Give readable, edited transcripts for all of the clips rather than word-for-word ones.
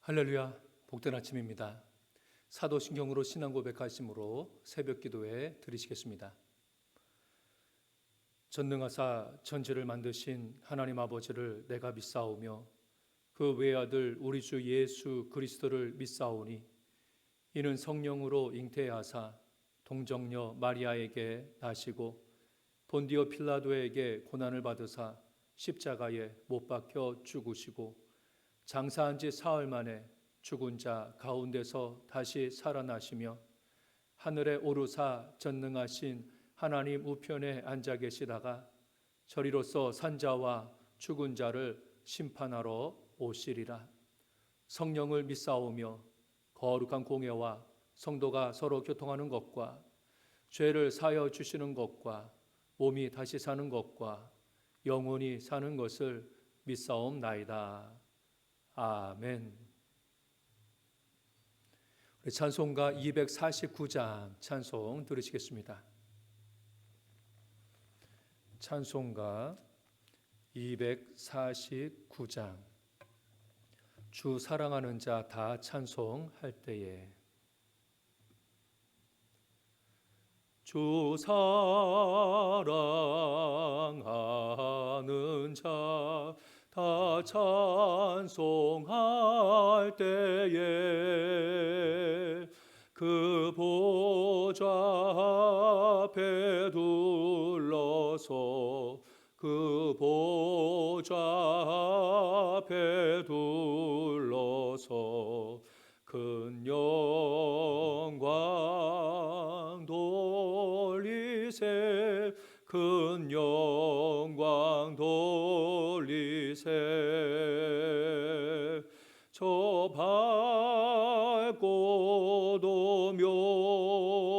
할렐루야, 복된 아침입니다. 사도신경으로 신앙 고백하심으로 새벽 기도에 드리시겠습니다. 전능하사 천지를 만드신 하나님 아버지를 내가 믿사오며 그 외아들 우리 주 예수 그리스도를 믿사오니 이는 성령으로 잉태하사 동정녀 마리아에게 나시고 본디오 필라도에게 고난을 받으사 십자가에 못 박혀 죽으시고 장사한 지 사흘 만에 죽은 자 가운데서 다시 살아나시며 하늘에 오르사 전능하신 하나님 우편에 앉아 계시다가 저리로서 산자와 죽은 자를 심판하러 오시리라. 성령을 믿사오며 거룩한 공예와 성도가 서로 교통하는 것과 죄를 사하여 주시는 것과 몸이 다시 사는 것과 영원히 사는 것을 믿사옵나이다. 아멘. 우리 찬송가 249장 찬송 들으시겠습니다. 찬송가 249장 주 사랑하는 자 다 찬송할 때에 주 사랑하는 자 다 찬송할 때에 그 보좌 앞에 둘러서 그 보좌 앞에 둘러서 큰 영광 돌리세 큰 영광 돌리세 저 밝고도 묘한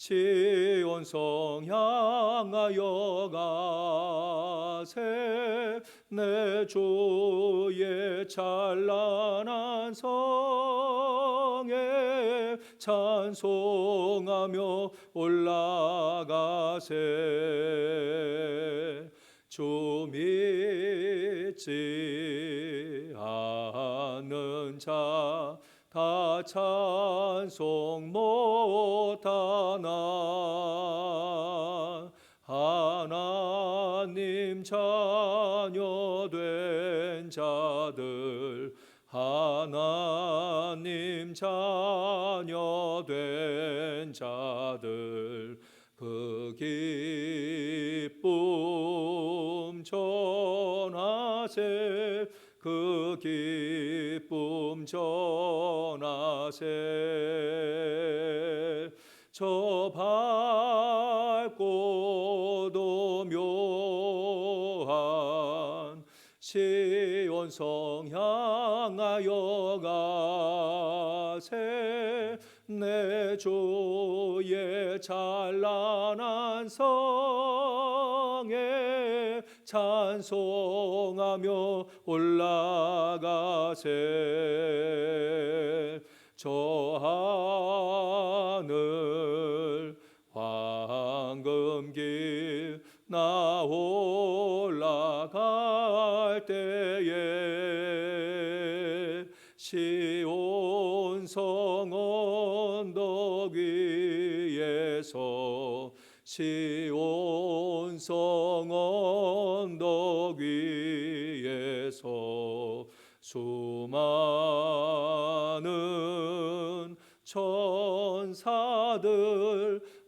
시온성 향하여 가세 내 주의 찬란한 성에 찬송하며 올라가세 주 믿지 않는 자 다 찬송 못하나 하나님 자녀 된 자들 하나님 자녀 된 자들 그 기쁨 전하세 그 기쁨 전하세 저 밝고도 묘한 시온성 향하여 가세 내 주의 찬란한 성에 찬송하며 올라가세 저 하늘 황금길 나 올라갈 때에 시온성 언덕 위에서 시온성 언덕 위에서 수많은 천사들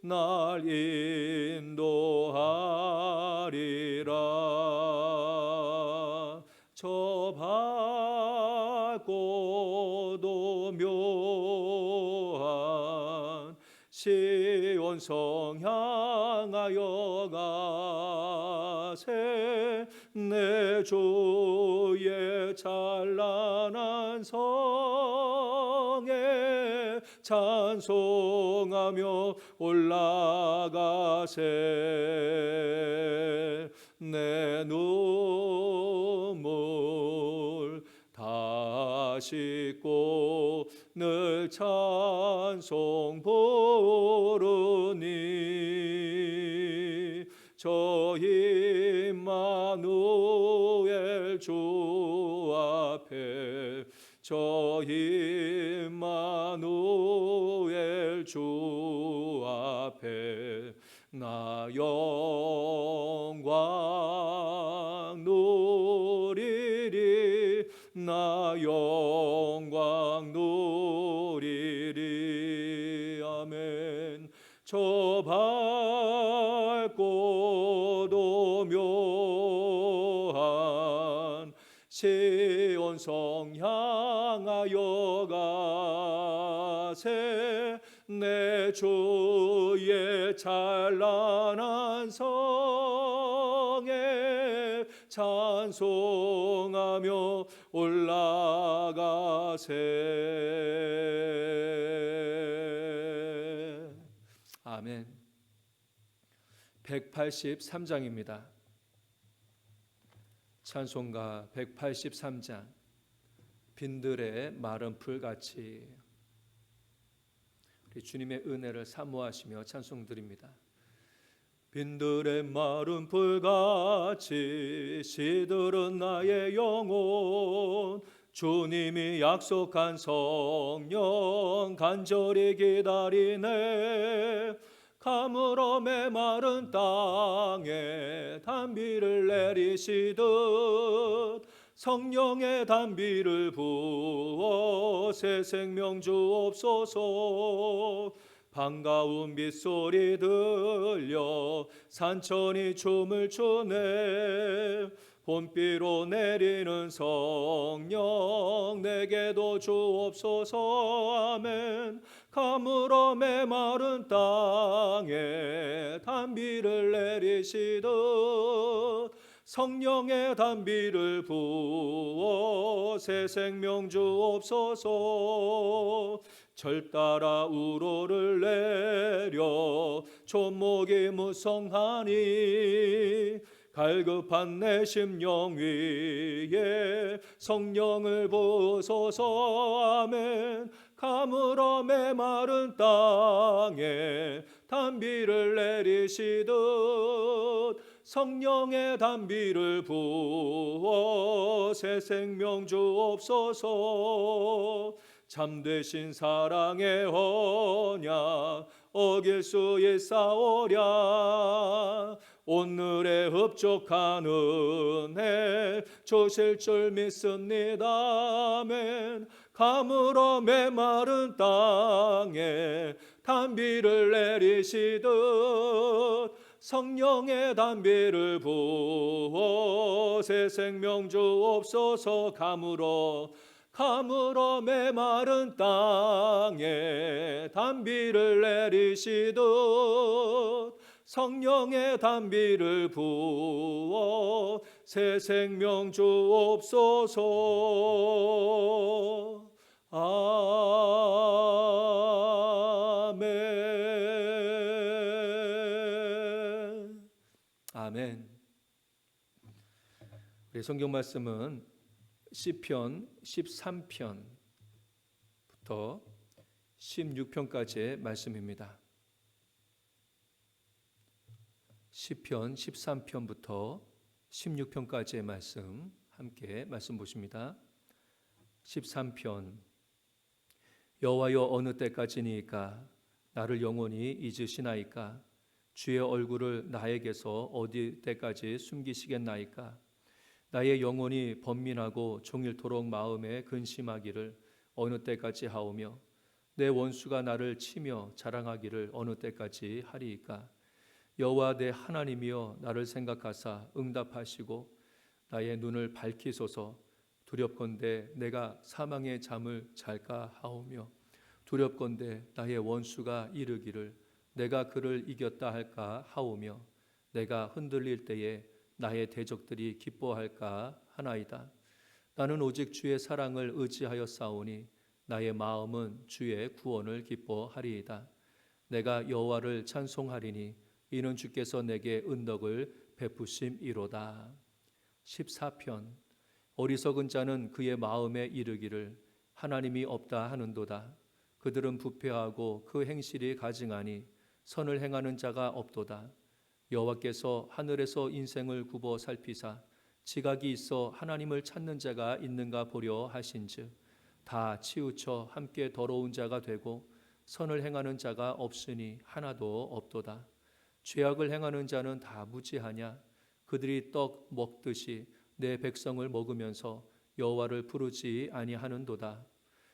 날 인도하리라 저 밝고도 묘한 시온성 향하여 가세 내 주의 찬란한 성에 찬송하며 올라가세 내 눈물 다 씻고 늘 찬송 부르니 저 임마누엘 주 앞에 저 임마누엘 주 앞에 나 영광 누리리 나 영광 누리리 아멘. 저 밝고도 묘한 시온성 향하여 가세 내 주의 찬란한 성에 찬송하며 올라가세. 아멘. 183장입니다. 찬송가 183장. 빈들의 마른 풀같이. 우리 주님의 은혜를 사모하시며 찬송 드립니다. 빈들의 마른 풀같이 시들은 나의 영혼 주님이 약속한 성령 간절히 기다리네. 가물어 메마른 땅에 단비를 내리시듯 성령의 단비를 부어 새 생명 주옵소서. 반가운 빗소리 들려 산천이 춤을 추네. 봄비로 내리는 성령 내게도 주옵소서. 아멘. 가물어 메마른 땅에 단비를 내리시듯 성령의 단비를 부어 새 생명 주옵소서. 절 따라 우로를 내려 조목이 무성하니 갈급한 내 심령 위에 성령을 부소서. 아멘. 가물어 메마른 땅에 단비를 내리시듯 성령의 단비를 부어 새 생명 주옵소서. 참되신 사랑의 언약 어길 수 있사오랴. 오늘의 흡족한 은혜 주실 줄 믿습니다. 아멘. 가물어 메마른 땅에 단비를 내리시듯 성령의 단비를 부어 새 생명 주옵소서. 가물어 메마른 땅에 단비를 내리시듯 성령의 단비를 부어 새 생명 주옵소서. 아멘. 아멘. 우리 성경 말씀은 시편 13편부터 16편까지의 말씀입니다. 시편 13편부터 16편까지의 말씀 함께 말씀 보십니다. 13편. 여호와여 어느 때까지니까 나를 영원히 잊으시나이까. 주의 얼굴을 나에게서 어디 때까지 숨기시겠나이까. 나의 영혼이 번민하고 종일토록 마음에 근심하기를 어느 때까지 하오며 내 원수가 나를 치며 자랑하기를 어느 때까지 하리이까. 여호와 내 하나님이여 나를 생각하사 응답하시고 나의 눈을 밝히소서. 두렵건대 내가 사망의 잠을 잘까 하오며 두렵건대 나의 원수가 이르기를 내가 그를 이겼다 할까 하오며 내가 흔들릴 때에 나의 대적들이 기뻐할까 하나이다. 나는 오직 주의 사랑을 의지하여 싸우니 나의 마음은 주의 구원을 기뻐하리이다. 내가 여호와를 찬송하리니 이는 주께서 내게 은덕을 베푸심이로다. 14편. 어리석은 자는 그의 마음에 이르기를 하나님이 없다 하는도다. 그들은 부패하고 그 행실이 가증하니 선을 행하는 자가 없도다. 여호와께서 하늘에서 인생을 굽어 살피사 지각이 있어 하나님을 찾는 자가 있는가 보려 하신즉 다 치우쳐 함께 더러운 자가 되고 선을 행하는 자가 없으니 하나도 없도다. 죄악을 행하는 자는 다 무지하냐? 그들이 떡 먹듯이 내 백성을 먹으면서 여호와를 부르지 아니하는도다.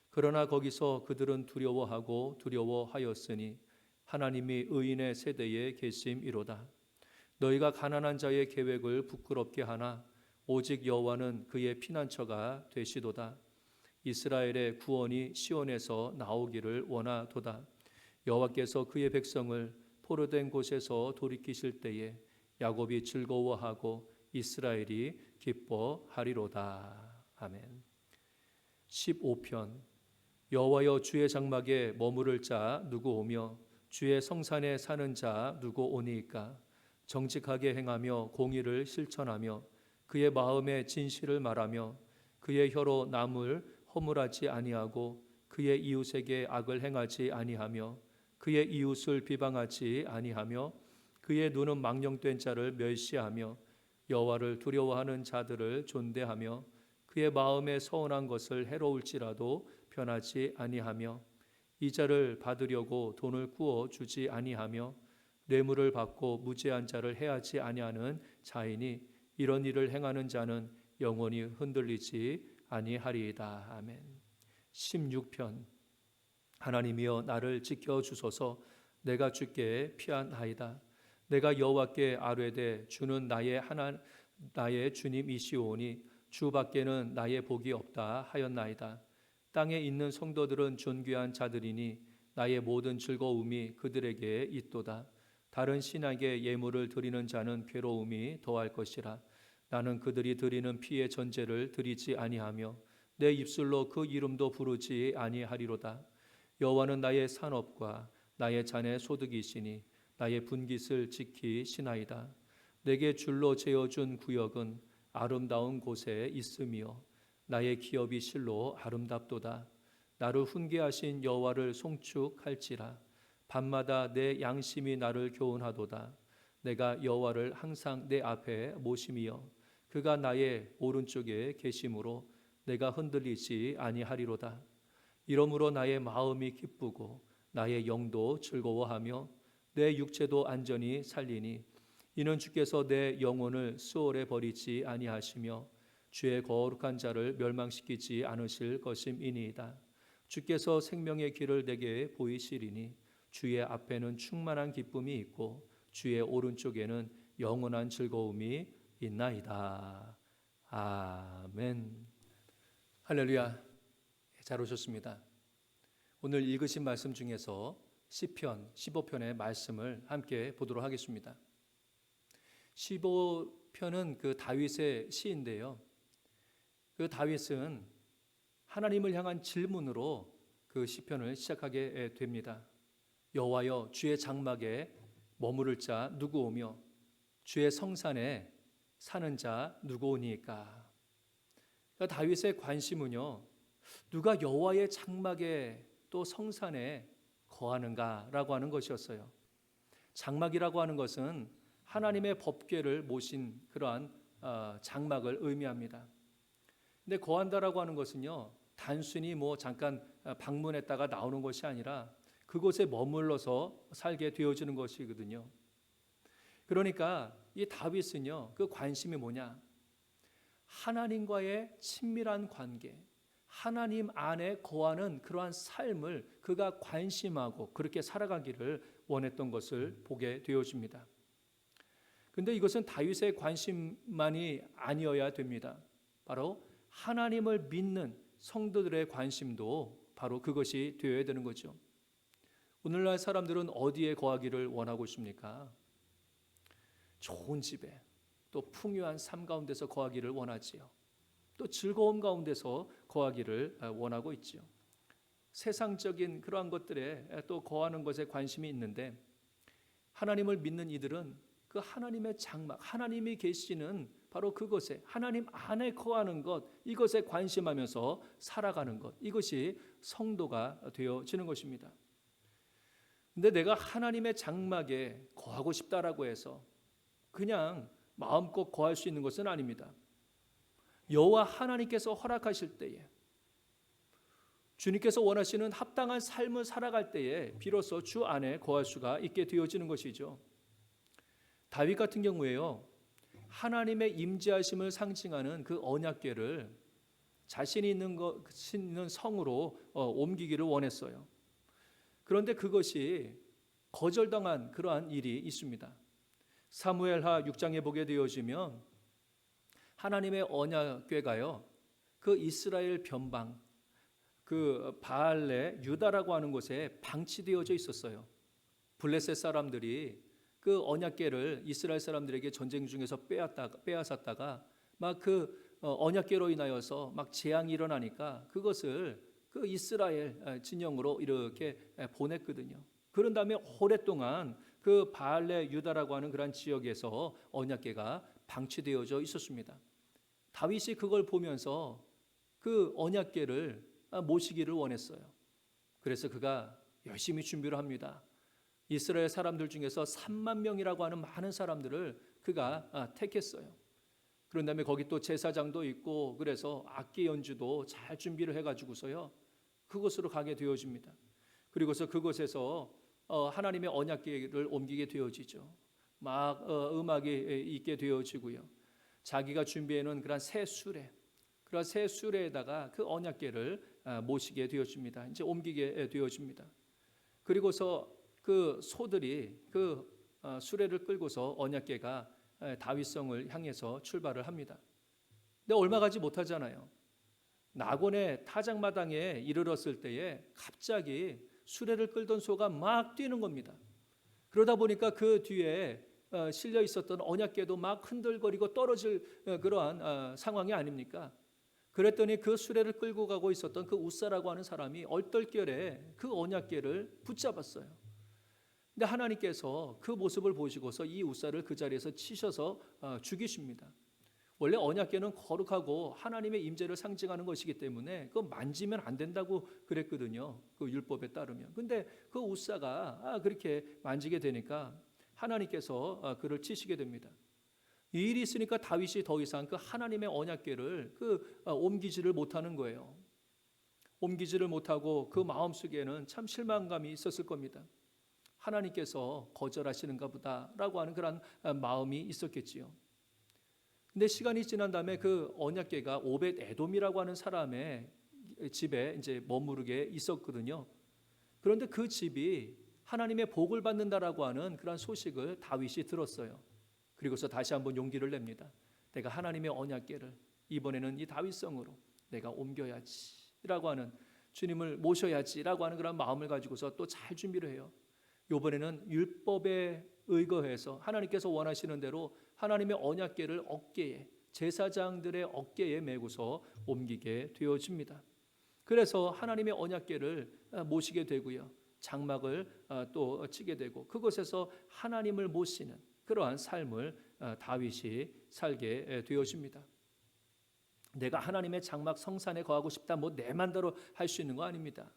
그러나 거기서 그들은 두려워하고 두려워하였으니 하나님이 의인의 세대에 계심이로다. 너희가 가난한 자의 계획을 부끄럽게 하나 오직 여호와는 그의 피난처가 되시도다. 이스라엘의 구원이 시온에서 나오기를 원하도다. 여호와께서 그의 백성을 포로된 곳에서 돌이키실 때에 야곱이 즐거워하고 이스라엘이 기뻐하리로다. 아멘. 15편 여호와여 주의 장막에 머무를 자 누구 오며 주의 성산에 사는 자 누구 오니이까. 정직하게 행하며 공의를 실천하며 그의 마음에 진실을 말하며 그의 혀로 남을 허물하지 아니하고 그의 이웃에게 악을 행하지 아니하며 그의 이웃을 비방하지 아니하며 그의 눈은 망령된 자를 멸시하며 여호와를 두려워하는 자들을 존대하며 그의 마음에 서운한 것을 해로울지라도 변하지 아니하며 이자를 받으려고 돈을 꾸어 주지 아니하며 뇌물을 받고 무죄한 자를 해하지 아니하는 자이니 이런 일을 행하는 자는 영원히 흔들리지 아니하리이다. 아멘. 16편 하나님이여 나를 지켜 주소서. 내가 주께 피하나이다. 내가 여호와께 아뢰되 주는 나의 주님이시오니 주밖에는 나의 복이 없다 하였나이다. 땅에 있는 성도들은 존귀한 자들이니 나의 모든 즐거움이 그들에게 있도다. 다른 신에게 예물을 드리는 자는 괴로움이 더할 것이라. 나는 그들이 드리는 피의 전제를 드리지 아니하며 내 입술로 그 이름도 부르지 아니하리로다. 여호와는 나의 산업과 나의 잔의 소득이시니 나의 분깃을 지키시나이다. 내게 줄로 재어준 구역은 아름다운 곳에 있으며 나의 기업이 실로 아름답도다. 나를 훈계하신 여호와를 송축할지라. 밤마다 내 양심이 나를 교훈하도다. 내가 여호와를 항상 내 앞에 모심이여 그가 나의 오른쪽에 계심으로 내가 흔들리지 아니하리로다. 이러므로 나의 마음이 기쁘고 나의 영도 즐거워하며 내 육체도 안전히 살리니 이는 주께서 내 영혼을 수월에 버리지 아니하시며 주의 거룩한 자를 멸망시키지 않으실 것임이니이다. 주께서 생명의 길을 내게 보이시리니 주의 앞에는 충만한 기쁨이 있고 주의 오른쪽에는 영원한 즐거움이 있나이다. 아멘. 할렐루야. 잘 오셨습니다. 오늘 읽으신 말씀 중에서 시편 15편의 말씀을 함께 보도록 하겠습니다. 15편은 그 다윗의 시인데요. 그 다윗은 하나님을 향한 질문으로 그 시편을 시작하게 됩니다. 여호와여 주의 장막에 머무를 자 누구 오며 주의 성산에 사는 자 누구 오니까. 그러니까 다윗의 관심은요, 누가 여호와의 장막에 또 성산에 거하는가라고 하는 것이었어요. 장막이라고 하는 것은 하나님의 법궤를 모신 그러한 장막을 의미합니다. 근데 거한다라고 하는 것은요, 단순히 잠깐 방문했다가 나오는 것이 아니라 그곳에 머물러서 살게 되어지는 것이거든요. 그러니까 이 다윗은요, 그 관심이 뭐냐? 하나님과의 친밀한 관계, 하나님 안에 거하는 그러한 삶을 그가 관심하고 그렇게 살아가기를 원했던 것을 보게 되어집니다. 그런데 이것은 다윗의 관심만이 아니어야 됩니다. 바로 하나님을 믿는 성도들의 관심도 바로 그것이 되어야 되는 거죠. 오늘날 사람들은 어디에 거하기를 원하고 있습니까? 좋은 집에, 또 풍요한 삶 가운데서 거하기를 원하지요. 또 즐거움 가운데서 거하기를 원하고 있지요. 세상적인 그러한 것들에 또 거하는 것에 관심이 있는데, 하나님을 믿는 이들은 그 하나님의 장막, 하나님이 계시는 바로 그곳에, 하나님 안에 거하는 것, 이것에 관심하면서 살아가는 것, 이것이 성도가 되어지는 것입니다. 근데 내가 하나님의 장막에 거하고 싶다라고 해서 그냥 마음껏 거할 수 있는 것은 아닙니다. 여호와 하나님께서 허락하실 때에, 주님께서 원하시는 합당한 삶을 살아갈 때에 비로소 주 안에 거할 수가 있게 되어지는 것이죠. 다윗 같은 경우에요, 하나님의 임재하심을 상징하는 그 언약궤를 자신이 있는 성으로 옮기기를 원했어요. 그런데 그것이 거절당한 그러한 일이 있습니다. 사무엘하 6장에 보게 되어지면 하나님의 언약궤가요, 그 이스라엘 변방, 그 바알레 유다라고 하는 곳에 방치되어져 있었어요. 블레셋 사람들이 그 언약궤를 이스라엘 사람들에게 전쟁 중에서 빼앗았다가 막 그 언약궤로 인하여서 막 재앙이 일어나니까 그것을 그 이스라엘 진영으로 이렇게 보냈거든요. 그런 다음에 오랫동안 그 바알레 유다라고 하는 그런 지역에서 언약궤가 방치되어져 있었습니다. 다윗이 그걸 보면서 그 언약궤를 모시기를 원했어요. 그래서 그가 열심히 준비를 합니다. 이스라엘 사람들 중에서 3만 명이라고 하는 많은 사람들을 그가 택했어요. 그런 다음에 거기 또 제사장도 있고, 그래서 악기 연주도 잘 준비를 해가지고서요 그곳으로 가게 되어집니다. 그리고서 그곳에서 하나님의 언약궤를 옮기게 되어지죠. 막 음악이 있게 되어지고요. 자기가 준비해놓은 그런 새 수레, 그런 새 수레에다가 그 언약궤를 모시게 되어집니다. 이제 옮기게 되어집니다. 그리고서 그 소들이 그 수레를 끌고서 언약궤가 다윗성을 향해서 출발을 합니다. 근데 얼마 가지 못하잖아요. 나곤의 타작마당에 이르렀을 때에 갑자기 수레를 끌던 소가 막 뛰는 겁니다. 그러다 보니까 그 뒤에 실려 있었던 언약궤도 막 흔들거리고 떨어질 그러한 상황이 아닙니까? 그랬더니 그 수레를 끌고 가고 있었던 그 웃사라고 하는 사람이 얼떨결에 그 언약궤를 붙잡았어요. 근데 하나님께서 그 모습을 보시고서 이 웃사를 그 자리에서 치셔서 죽이십니다. 원래 언약궤는 거룩하고 하나님의 임재를 상징하는 것이기 때문에 그거 만지면 안 된다고 그랬거든요. 그 율법에 따르면. 근데 그 웃사가 그렇게 만지게 되니까 하나님께서 그를 치시게 됩니다. 이 일이 있으니까 다윗이 더 이상 그 하나님의 언약궤를 옮기지를 못하는 거예요. 옮기지를 못하고 그 마음속에는 참 실망감이 있었을 겁니다. 하나님께서 거절하시는가 보다라고 하는 그런 마음이 있었겠지요. 근데 시간이 지난 다음에 그 언약궤가 오벳 에돔이라고 하는 사람의 집에 이제 머무르게 있었거든요. 그런데 그 집이 하나님의 복을 받는다라고 하는 그런 소식을 다윗이 들었어요. 그리고서 다시 한번 용기를 냅니다. 내가 하나님의 언약궤를 이번에는 이 다윗성으로 내가 옮겨야지라고 하는, 주님을 모셔야지라고 하는 그런 마음을 가지고서 또 잘 준비를 해요. 이번에는 율법에 의거해서 하나님께서 원하시는 대로 하나님의 언약궤를 어깨에, 제사장들의 어깨에 메고서 옮기게 되어집니다. 그래서 하나님의 언약궤를 모시게 되고요, 장막을 또 치게 되고 그곳에서 하나님을 모시는 그러한 삶을 다윗이 살게 되어집니다. 내가 하나님의 장막 성산에 거하고 싶다, 뭐 내 맘대로 할 수 있는 거 아닙니다.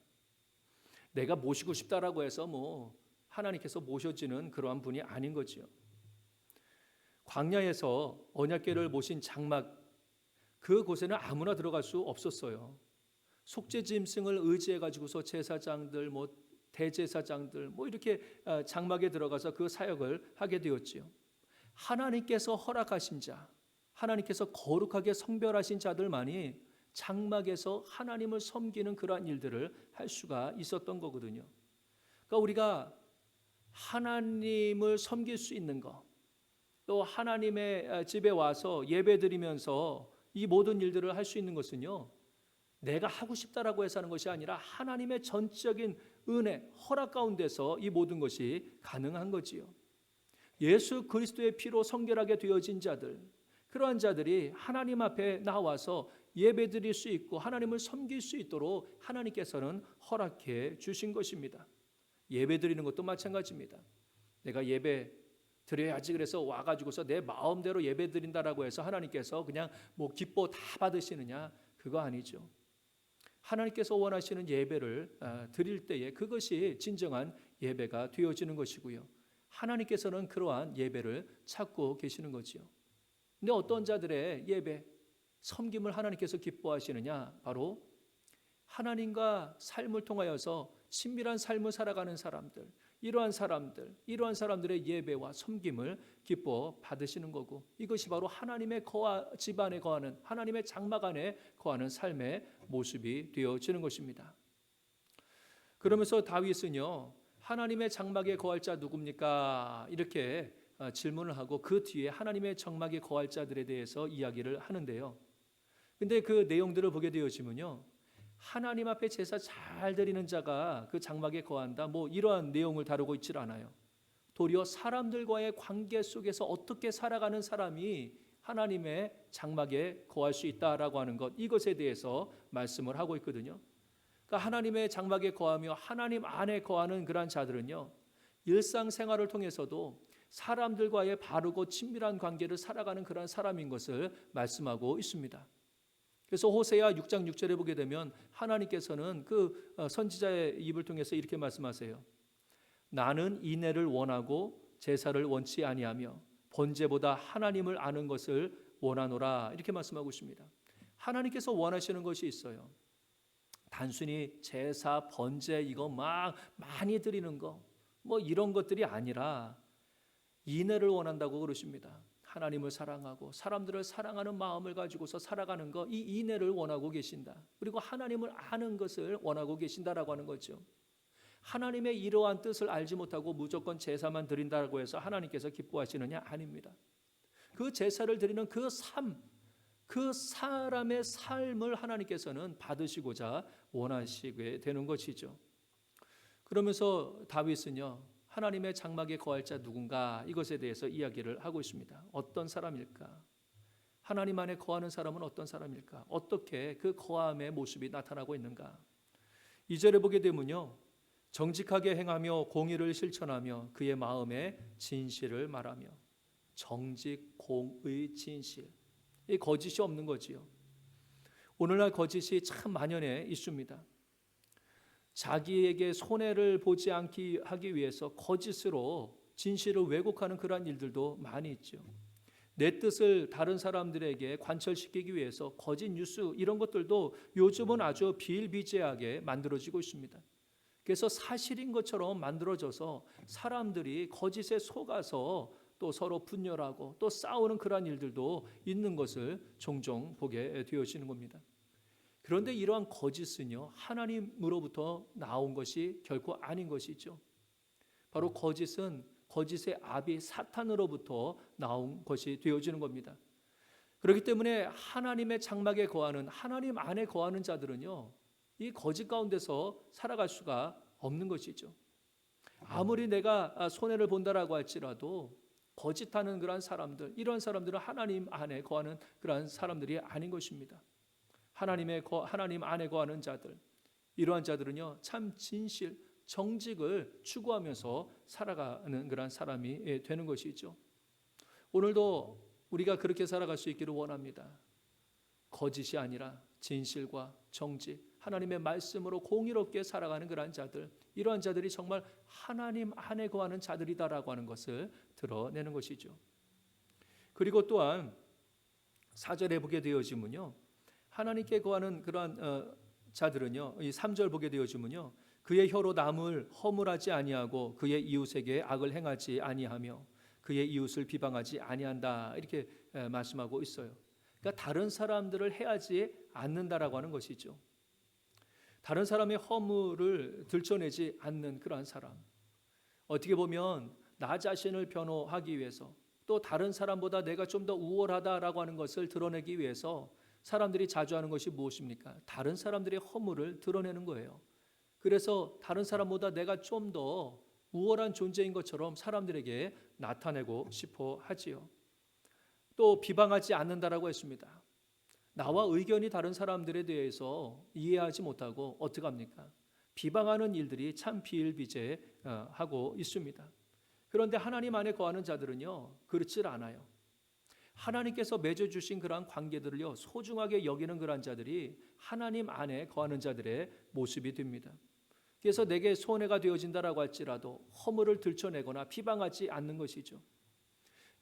내가 모시고 싶다라고 해서 뭐 하나님께서 모셔지는 그러한 분이 아닌 거지요. 광야에서 언약궤를 모신 장막, 그곳에는 아무나 들어갈 수 없었어요. 속죄짐승을 의지해 가지고서 제사장들, 뭐 대제사장들, 뭐 이렇게 장막에 들어가서 그 사역을 하게 되었지요. 하나님께서 허락하신 자, 하나님께서 거룩하게 성별하신 자들만이 장막에서 하나님을 섬기는 그러한 일들을 할 수가 있었던 거거든요. 그러니까 우리가 하나님을 섬길 수 있는 것, 또 하나님의 집에 와서 예배드리면서 이 모든 일들을 할 수 있는 것은요, 내가 하고 싶다라고 해서 하는 것이 아니라 하나님의 전적인 은혜, 허락 가운데서 이 모든 것이 가능한 거지요. 예수 그리스도의 피로 성결하게 되어진 자들, 그러한 자들이 하나님 앞에 나와서 예배드릴 수 있고 하나님을 섬길 수 있도록 하나님께서는 허락해 주신 것입니다. 예배드리는 것도 마찬가지입니다. 내가 예배 드려야지 그래서 와가지고서 내 마음대로 예배드린다라고 해서 하나님께서 그냥 뭐 기뻐 다 받으시느냐, 그거 아니죠. 하나님께서 원하시는 예배를 드릴 때에 그것이 진정한 예배가 되어지는 것이고요, 하나님께서는 그러한 예배를 찾고 계시는 거지요. 근데 어떤 자들의 예배, 섬김을 하나님께서 기뻐하시느냐? 바로 하나님과 삶을 통하여서 친밀한 삶을 살아가는 사람들, 이러한 사람들의 예배와 섬김을 기뻐 받으시는 거고, 이것이 바로 하나님의 집안에 거하는, 하나님의 장막 안에 거하는 삶의 모습이 되어지는 것입니다. 그러면서 다윗은요, 하나님의 장막에 거할 자 누굽니까? 이렇게 질문을 하고 그 뒤에 하나님의 장막에 거할 자들에 대해서 이야기를 하는데요. 근데 그 내용들을 보게 되어지면요, 하나님 앞에 제사 잘 드리는 자가 그 장막에 거한다, 뭐 이러한 내용을 다루고 있질 않아요. 도리어 사람들과의 관계 속에서 어떻게 살아가는 사람이 하나님의 장막에 거할 수 있다라고 하는 것, 이것에 대해서 말씀을 하고 있거든요. 그러니까 하나님의 장막에 거하며 하나님 안에 거하는 그러한 자들은요, 일상생활을 통해서도 사람들과의 바르고 친밀한 관계를 살아가는 그러한 사람인 것을 말씀하고 있습니다. 그래서 호세아 6장 6절에 보게 되면 하나님께서는 그 선지자의 입을 통해서 이렇게 말씀하세요. 나는 인애를 원하고 제사를 원치 아니하며 번제보다 하나님을 아는 것을 원하노라, 이렇게 말씀하고 있습니다. 하나님께서 원하시는 것이 있어요. 단순히 제사, 번제 이거 막 많이 드리는 거, 뭐 이런 것들이 아니라 인애를 원한다고 그러십니다. 하나님을 사랑하고 사람들을 사랑하는 마음을 가지고서 살아가는 것, 이 인애를 원하고 계신다. 그리고 하나님을 아는 것을 원하고 계신다라고 하는 거죠. 하나님의 이러한 뜻을 알지 못하고 무조건 제사만 드린다고 해서 하나님께서 기뻐하시느냐? 아닙니다. 그 제사를 드리는 그 삶, 그 사람의 삶을 하나님께서는 받으시고자 원하시게 되는 것이죠. 그러면서 다윗은요, 하나님의 장막에 거할 자 누군가, 이것에 대해서 이야기를 하고 있습니다. 어떤 사람일까? 하나님 안에 거하는 사람은 어떤 사람일까? 어떻게 그 거함의 모습이 나타나고 있는가? 2절에 보게 되면요, 정직하게 행하며 공의를 실천하며 그의 마음에 진실을 말하며. 정직, 공의, 진실, 이 거짓이 없는 거지요. 오늘날 거짓이 참 만연해 있습니다. 자기에게 손해를 보지 않게 하기 위해서 거짓으로 진실을 왜곡하는 그러한 일들도 많이 있죠. 내 뜻을 다른 사람들에게 관철시키기 위해서 거짓 뉴스, 이런 것들도 요즘은 아주 비일비재하게 만들어지고 있습니다. 그래서 사실인 것처럼 만들어져서 사람들이 거짓에 속아서 또 서로 분열하고 또 싸우는 그러한 일들도 있는 것을 종종 보게 되어지는 겁니다. 그런데 이러한 거짓은요, 하나님으로부터 나온 것이 결코 아닌 것이죠. 바로 거짓은 거짓의 아비 사탄으로부터 나온 것이 되어지는 겁니다. 그렇기 때문에 하나님의 장막에 거하는, 하나님 안에 거하는 자들은요, 이 거짓 가운데서 살아갈 수가 없는 것이죠. 아무리 내가 손해를 본다라고 할지라도 거짓하는 그러한 사람들, 이런 사람들은 하나님 안에 거하는 그러한 사람들이 아닌 것입니다. 하나님 안에 거하는 자들, 이러한 자들은요, 참 진실, 정직을 추구하면서 살아가는 그런 사람이 되는 것이죠. 오늘도 우리가 그렇게 살아갈 수 있기를 원합니다. 거짓이 아니라 진실과 정직, 하나님의 말씀으로 공의롭게 살아가는 그러한 자들, 이러한 자들이 정말 하나님 안에 거하는 자들이다라고 하는 것을 드러내는 것이죠. 그리고 또한 4절에 보게 되어지면요, 하나님께 거하는 그러한 자들은요, 이 3절 보게 되어지면요, 그의 혀로 남을 허물하지 아니하고 그의 이웃에게 악을 행하지 아니하며 그의 이웃을 비방하지 아니한다, 이렇게 말씀하고 있어요. 그러니까 다른 사람들을 해하지 않는다라고 하는 것이죠. 다른 사람의 허물을 들춰내지 않는 그러한 사람, 어떻게 보면 나 자신을 변호하기 위해서, 또 다른 사람보다 내가 좀 더 우월하다라고 하는 것을 드러내기 위해서 사람들이 자주 하는 것이 무엇입니까? 다른 사람들의 허물을 드러내는 거예요. 그래서 다른 사람보다 내가 좀 더 우월한 존재인 것처럼 사람들에게 나타내고 싶어 하지요. 또 비방하지 않는다라고 했습니다. 나와 의견이 다른 사람들에 대해서 이해하지 못하고 어떻게 합니까? 비방하는 일들이 참 비일비재하고 있습니다. 그런데 하나님 안에 거하는 자들은요, 그렇지 않아요. 하나님께서 맺어주신 그러한 관계들을요, 소중하게 여기는 그러한 자들이 하나님 안에 거하는 자들의 모습이 됩니다. 그래서 내게 손해가 되어진다라고 할지라도 허물을 들춰내거나 비방하지 않는 것이죠.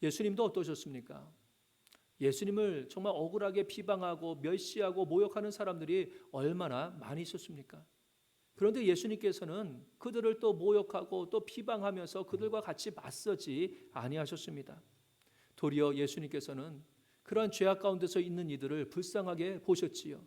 예수님도 어떠셨습니까? 예수님을 정말 억울하게 비방하고 멸시하고 모욕하는 사람들이 얼마나 많이 있었습니까? 그런데 예수님께서는 그들을 또 모욕하고 또 비방하면서 그들과 같이 맞서지 아니하셨습니다. 도리어 예수님께서는 그러한 죄악 가운데서 있는 이들을 불쌍하게 보셨지요.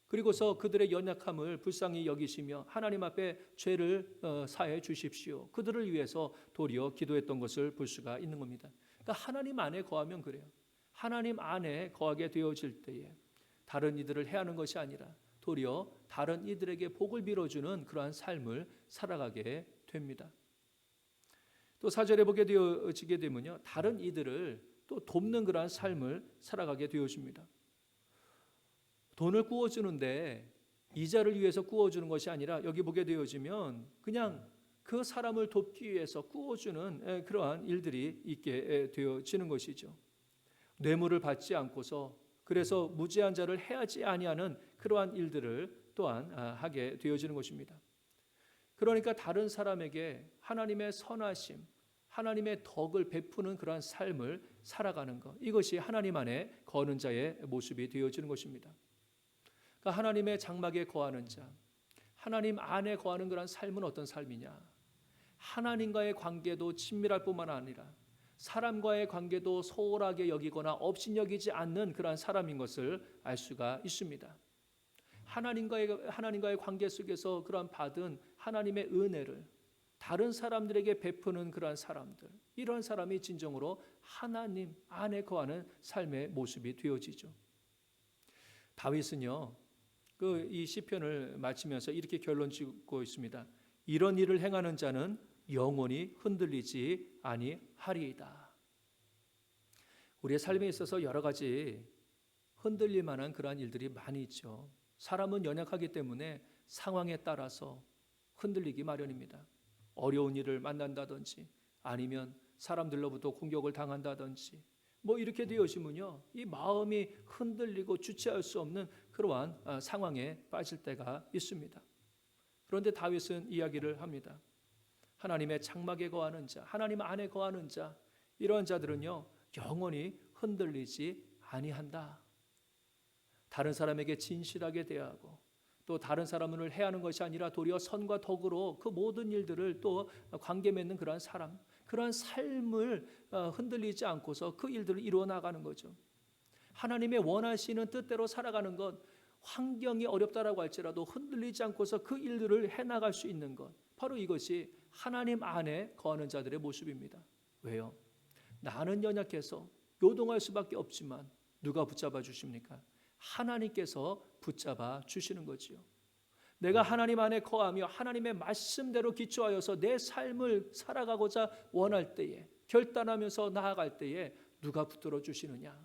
그리고서 그들의 연약함을 불쌍히 여기시며 하나님 앞에 죄를 사해 주십시오. 그들을 위해서 도리어 기도했던 것을 볼 수가 있는 겁니다. 그러니까 하나님 안에 거하면 그래요. 하나님 안에 거하게 되어질 때에 다른 이들을 해하는 것이 아니라 도리어 다른 이들에게 복을 빌어주는 그러한 삶을 살아가게 됩니다. 또 4절에 보게 되어지게 되면요, 다른 이들을 또 돕는 그러한 삶을 살아가게 되어집니다. 돈을 구워주는데 이자를 위해서 구워주는 것이 아니라 여기 보게 되어지면 그냥 그 사람을 돕기 위해서 구워주는 그러한 일들이 있게 되어지는 것이죠. 뇌물을 받지 않고서 그래서 무죄한 자를 해하지 아니하는 그러한 일들을 또한 하게 되어지는 것입니다. 그러니까 다른 사람에게 하나님의 선하심, 하나님의 덕을 베푸는 그러한 삶을 살아가는 것, 이것이 하나님 안에 거하는 자의 모습이 되어지는 것입니다. 그러니까 하나님의 장막에 거하는 자, 하나님 안에 거하는 그런 삶은 어떤 삶이냐? 하나님과의 관계도 친밀할 뿐만 아니라 사람과의 관계도 소홀하게 여기거나 업신여기지 않는 그러한 사람인 것을 알 수가 있습니다. 하나님과의 관계 속에서 그러한 받은 하나님의 은혜를 다른 사람들에게 베푸는 그러한 사람들, 이런 사람이 진정으로 하나님 안에 거하는 삶의 모습이 되어지죠. 다윗은요, 이 시편을 마치면서 이렇게 결론 짓고 있습니다. 이런 일을 행하는 자는 영원히 흔들리지 아니하리이다. 우리의 삶에 있어서 여러 가지 흔들릴 만한 그러한 일들이 많이 있죠. 사람은 연약하기 때문에 상황에 따라서 흔들리기 마련입니다. 어려운 일을 만난다든지 아니면 사람들로부터 공격을 당한다든지 이렇게 되어지면요, 이 마음이 흔들리고 주체할 수 없는 그러한 상황에 빠질 때가 있습니다. 그런데 다윗은 이야기를 합니다. 하나님의 장막에 거하는 자, 하나님 안에 거하는 자, 이러한 자들은요 영원히 흔들리지 아니한다. 다른 사람에게 진실하게 대하고 또 다른 사람을 해하는 것이 아니라 도리어 선과 덕으로 그 모든 일들을 또 관계 맺는 그러한 사람, 그러한 삶을 흔들리지 않고서 그 일들을 이루어 나가는 거죠. 하나님의 원하시는 뜻대로 살아가는 것, 환경이 어렵다라고 할지라도 흔들리지 않고서 그 일들을 해나갈 수 있는 것, 바로 이것이 하나님 안에 거하는 자들의 모습입니다. 왜요? 나는 연약해서 요동할 수밖에 없지만 누가 붙잡아 주십니까? 하나님께서 붙잡아 주시는 거지요. 내가 하나님 안에 거하며 하나님의 말씀대로 기초하여서 내 삶을 살아가고자 원할 때에, 결단하면서 나아갈 때에 누가 붙들어 주시느냐?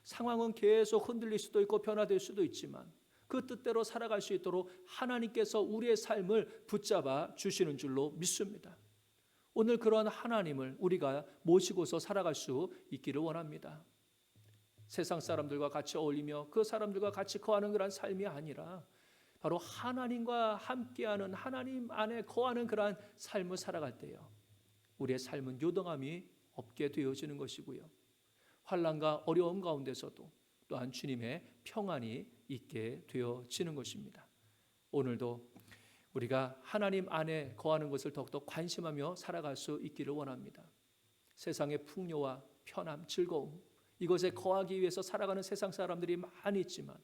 상황은 계속 흔들릴 수도 있고 변화될 수도 있지만 그 뜻대로 살아갈 수 있도록 하나님께서 우리의 삶을 붙잡아 주시는 줄로 믿습니다. 오늘 그러한 하나님을 우리가 모시고서 살아갈 수 있기를 원합니다. 세상 사람들과 같이 어울리며 그 사람들과 같이 거하는 그런 삶이 아니라 바로 하나님과 함께하는, 하나님 안에 거하는 그러한 삶을 살아갈 때요, 우리의 삶은 요동함이 없게 되어지는 것이고요, 환난과 어려움 가운데서도 또한 주님의 평안이 있게 되어지는 것입니다. 오늘도 우리가 하나님 안에 거하는 것을 더욱더 관심하며 살아갈 수 있기를 원합니다. 세상의 풍요와 편함, 즐거움, 이것에 거하기 위해서 살아가는 세상 사람들이 많이 있지만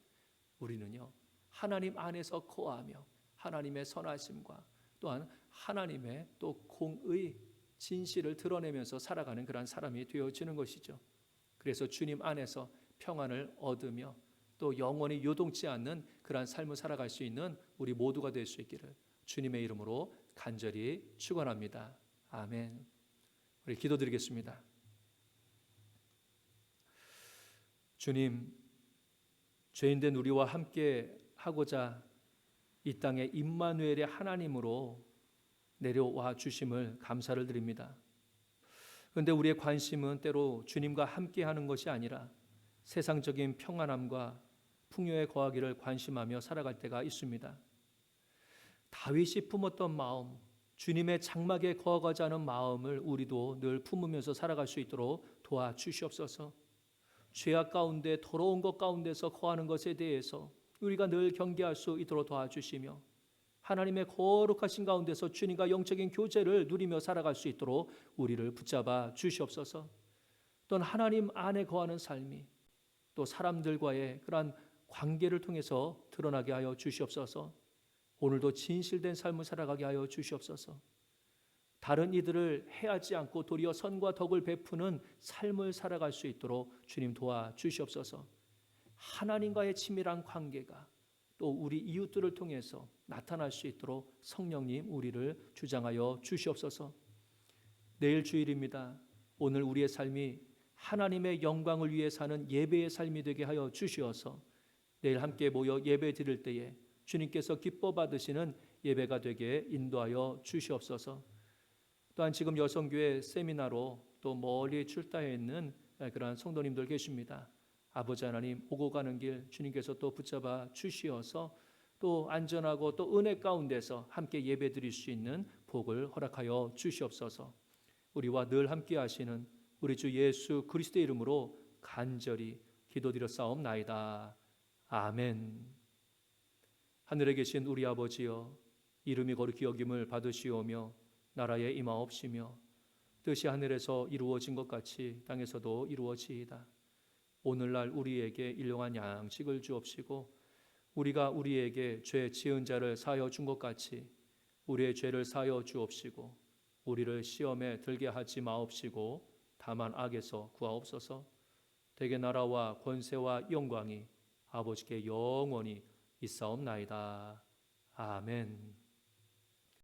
우리는요, 하나님 안에서 거하며 하나님의 선하심과 또한 하나님의 또 공의, 진실을 드러내면서 살아가는 그런 사람이 되어지는 것이죠. 그래서 주님 안에서 평안을 얻으며 또 영원히 요동치 않는 그러한 삶을 살아갈 수 있는 우리 모두가 될 수 있기를 주님의 이름으로 간절히 축원합니다. 아멘. 우리 기도드리겠습니다. 주님, 죄인된 우리와 함께 하고자 이 땅에 임마누엘의 하나님으로 내려와 주심을 감사를 드립니다. 그런데 우리의 관심은 때로 주님과 함께하는 것이 아니라 세상적인 평안함과 풍요에 거하기를 관심하며 살아갈 때가 있습니다. 다윗이 품었던 마음, 주님의 장막에 거하고자 하는 마음을 우리도 늘 품으면서 살아갈 수 있도록 도와주시옵소서. 죄악 가운데 더러운 것 가운데서 거하는 것에 대해서 우리가 늘 경계할 수 있도록 도와주시며 하나님의 거룩하신 가운데서 주님과 영적인 교제를 누리며 살아갈 수 있도록 우리를 붙잡아 주시옵소서. 또한 하나님 안에 거하는 삶이 또 사람들과의 그러한 관계를 통해서 드러나게 하여 주시옵소서. 오늘도 진실된 삶을 살아가게 하여 주시옵소서. 다른 이들을 해하지 않고 도리어 선과 덕을 베푸는 삶을 살아갈 수 있도록 주님 도와주시옵소서. 하나님과의 친밀한 관계가 또 우리 이웃들을 통해서 나타날 수 있도록 성령님 우리를 주장하여 주시옵소서. 내일 주일입니다. 오늘 우리의 삶이 하나님의 영광을 위해 사는 예배의 삶이 되게 하여 주시어서 내일 함께 모여 예배 드릴 때에 주님께서 기뻐 받으시는 예배가 되게 인도하여 주시옵소서. 또한 지금 여성교회 세미나로 또 멀리 출타해 있는 그러한 성도님들 계십니다. 아버지 하나님, 오고 가는 길 주님께서 또 붙잡아 주시어서 또 안전하고 또 은혜 가운데서 함께 예배 드릴 수 있는 복을 허락하여 주시옵소서. 우리와 늘 함께 하시는 우리 주 예수 그리스도의 이름으로 간절히 기도드렸사옵나이다. 아멘. 하늘에 계신 우리 아버지여, 이름이 거룩히 여김을 받으시오며 나라에 임하옵시며 뜻이 하늘에서 이루어진 것 같이 땅에서도 이루어지이다. 오늘날 우리에게 일용할 양식을 주옵시고 우리가 우리에게 죄 지은 자를 사하여 준 것 같이 우리의 죄를 사하여 주옵시고 우리를 시험에 들게 하지 마옵시고 다만 악에서 구하옵소서. 대개 나라와 권세와 영광이 아버지께 영원히 있사옵나이다. 아멘.